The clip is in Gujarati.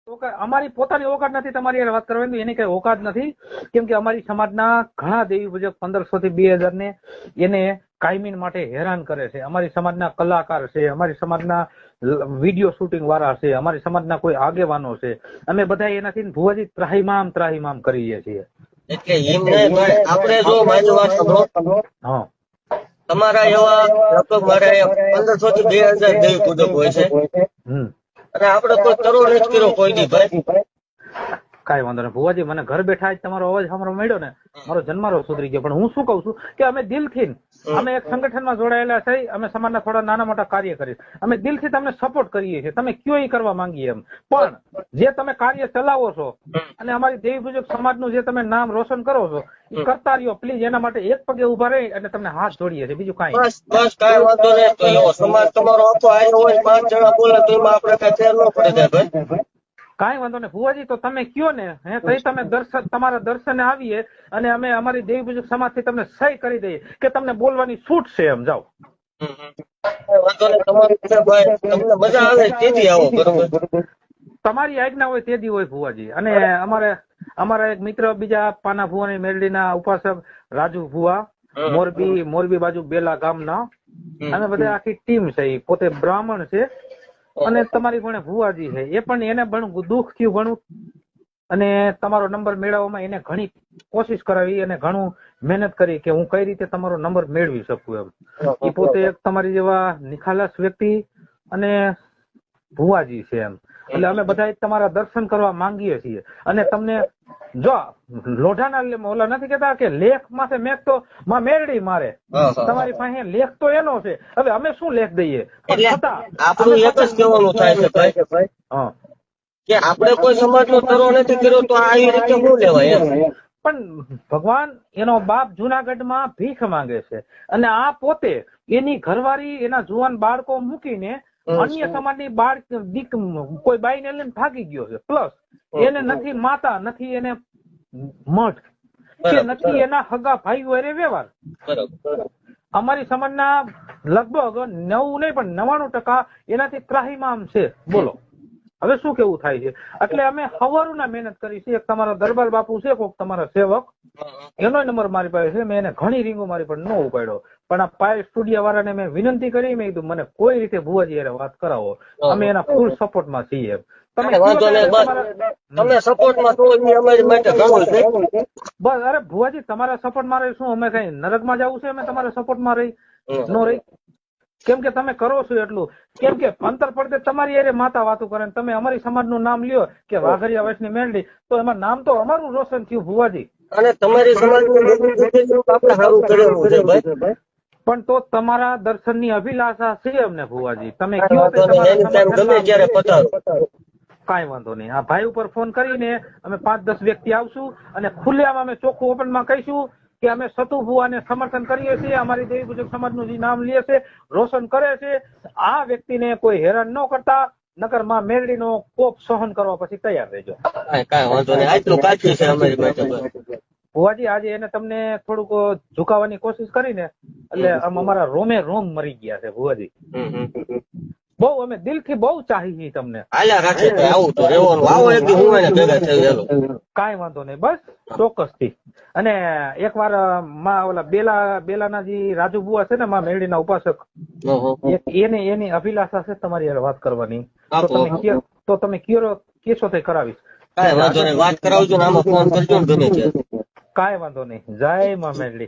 અમારી પોતાની ઓકાત નથી તમારી વાત કરવાની, એની કઈ ઓકાત નથી. કેમ કે અમારી સમાજના ઘણા દેવી પૂજક 1500 થી 2000 ને એને કાયમી માટે હેરાન કરે છે. અમારી સમાજના કલાકાર છે, અમારી સમાજના વિડીયો શૂટિંગ વાળા છે, અમારી સમાજના કોઈ આગેવાનો છે. અમે બધા એનાથી ભુવાજી ત્રાહિમામ કરીએ છીએ. એટલે એમ નહીં ભાઈ, આપણે જો મારી વાત સાંભળો. હા, તમારા એવા લગભગ મારે 1500 થી 2000 દેવી પૂજક હોય છે, અને આપણે કોઈ તરો નથી કર્યો કોઈ દી ભાઈ. કઈ વાંધો નહીં ભુવાજી, મને ઘર બેઠા જ તમારો અવાજ સાંભળવા મળ્યો ને, મારો જન્મારો સુધરી ગયો. પણ હું શું કઉ છું કે અમે દિલથી અમે એક સંગઠનમાં જોડાયેલા છે, અમે સમાજના થોડા નાના મોટા કાર્ય કરીએ, અમે દિલથી તમને સપોર્ટ કરીએ છીએ. તમે કયો એ કરવા માંગીએ એમ, પણ જે તમે કાર્ય ચલાવો છો અને અમારી દેવી પૂજક સમાજનું જે તમે નામ રોશન કરો છો એ કરતા રહ્યો પ્લીઝ. એના માટે એક પગે ઉભા રહી અને તમને હાથ જોડીએ છીએ, બીજું કાંઈ બસ બસ કાંઈ વાંધો નહીં. તો એવો સમાજ તમારો આખો આવ્યો હોય, 5 જણા બોલે તો એમાં આપણે કઈ ફેર ન પડે જાય ભાઈ. કાંઈ વાંધો નહીં ભુવાજી, તો તમે કયો ને તઈ તમે તમારા દર્શને આવીએ અને અમે અમારી દેવી પૂજક સમાજથી તમને સહી કરી દઈએ કે તમને બોલવાની છૂટ છે એમ. જાઓ, વાંધો નહીં. તમારી ભાઈ તમને મજા આવે તેથી આવો, બરોબર? તમારી આજ્ઞા હોય તે દી હોય ભુવાજી. અને અમારા એક મિત્ર બીજા પાના ભુવાની મેરડીના ઉપાસક રાજુ ભુવા, મોરબી બાજુ બેલા ગામના, અમે બધા આખી ટીમ છે. એ પોતે બ્રાહ્મણ છે અને તમારી પણ ભુવાજી છે. એ પણ એને ઘણું દુઃખ થયું ઘણું, અને તમારો નંબર મેળવવામાં એને ઘણી કોશિશ કરાવી અને ઘણું મહેનત કરી કે હું કઈ રીતે તમારો નંબર મેળવી શકું એમ. એ પોતે એક તમારી જેવા નિખાલસ વ્યક્તિ અને ભુવાજી છે એમ. એટલે અમે બધા તમારા દર્શન કરવા માંગીએ છીએ. અને તમને જો લોઢાના ઓલા નથી કેતા કે લેખ માથે મેઘ તો માં મેરડી મારે, તમારી પાસે લેખ તો એનો છે. હવે અમે શું લેખ દઈએ? આપણું એક જ કહેવાનું થાય છે ભાઈ કે આપણે કોઈ સમાજનો તરો નથી કર્યો તો આ રીતે શું લેવાય એમ. પણ ભગવાન એનો બાપ જુનાગઢમાં ભીખ માંગે છે અને આ પોતે એની ઘરવાળી એના જુવાન બાળકો મૂકીને અન્ય સમાજની કોઈ બાઈને લઈને ભાગી ગયો છે. પ્લસ એને નથી માતા, નથી એને મઠ કે નથી એના હગા ભાઈઓ એને વ્યવહાર. અમારી સમાજના લગભગ 9 નહીં પણ 99% એનાથી ત્રાહિમામ છે. બોલો હવે શું કેવું થાય છે? એટલે અમે હવારુના મહેનત કરી છે. એક તમારા દરબાર બાપુ છે, કોક તમારા સેવક, એનો નંબર મારી પાસે છે. મેં એને ઘણી રીંગો મારી પણ ન ઉપાડ્યો. પણ આ પાય સ્ટુડિયો વાળાને મેં વિનંતી કરી, મેં કીધું મને કોઈ રીતે ભુવાજી એને વાત કરાવો, અમે એના ફૂલ સપોર્ટમાં છીએ. તમે સપોર્ટમાં તો અમારી માટે ઘણું છે. બસ અરે ભુવાજી તમારા સપોર્ટમાં રહી શું અમે કઈ નરકમાં જવું છે? અમે તમારા સપોર્ટમાં રહી નો રહી? કેમ કે તમે કરો છો એટલું. કેમ કે અંતર પડતે તમારી અરે માતા વાતું કરે, તમે અમારી સમાજનું નામ લ્યો કે વાઘરિયા વૈષ્ણવી મેરડી, તો એમાં નામ તો અમારું રોશન થયું ભુવાજી. અને તમારી સમાજનું આપણે સારું કરેલું છે ભાઈ. પણ તો તમારા દર્શનની અભિલાષા છે અમને ભુવાજી. તમે ગમે ત્યારે પધારો. કાંઈ વાંધો નહીં. આ ભાઈ ઉપર ફોન કરીને અમે 5-10 વ્યક્તિ આવશું અને ખુલ્લેઆમ અમે ચોખ્ખું ઓપનમાં કહીશું કે અમે સતુ ભુવાને સમર્થન કરીએ છીએ. અમારી દેવી પૂજક સમાજનું જે નામ લે છે, રોશન કરે છે. આ વ્યક્તિને કોઈ હેરાન ન કરતા, નકર માં મેરડીનો કોપ સહન કરવા પછી તૈયાર રહેજો. કાંઈ વાંધો નહીં. આટલું કાફી છે અમારી માટે ભુવાજી. આજે એને તમને થોડુંક ઝુકાવવાની કોશિશ કરીને એટલે અમારા રોમે રોમ મરી ગયા છે ભુવાજી. બહુ અમે દિલથી બહુ ચાહીએ તમને. કાંઈ વાંધો નહીં, બસ ચોક્કસથી. અને એકવાર ઓલા બેલાના જે રાજુ બુઆ છે ને માં મેરડીના ઉપાસક, એની અભિલાષા છે તમારી યાર વાત કરવાની. તો તમે કેશો તે કરાવીશ. કાંઈ વાંધો નહીં, વાત કરાવજો ને આમાં ફોન કરજો ને ગમે ત્યારે. કાંઈ વાંધો નહીં. જય માં મેરડી.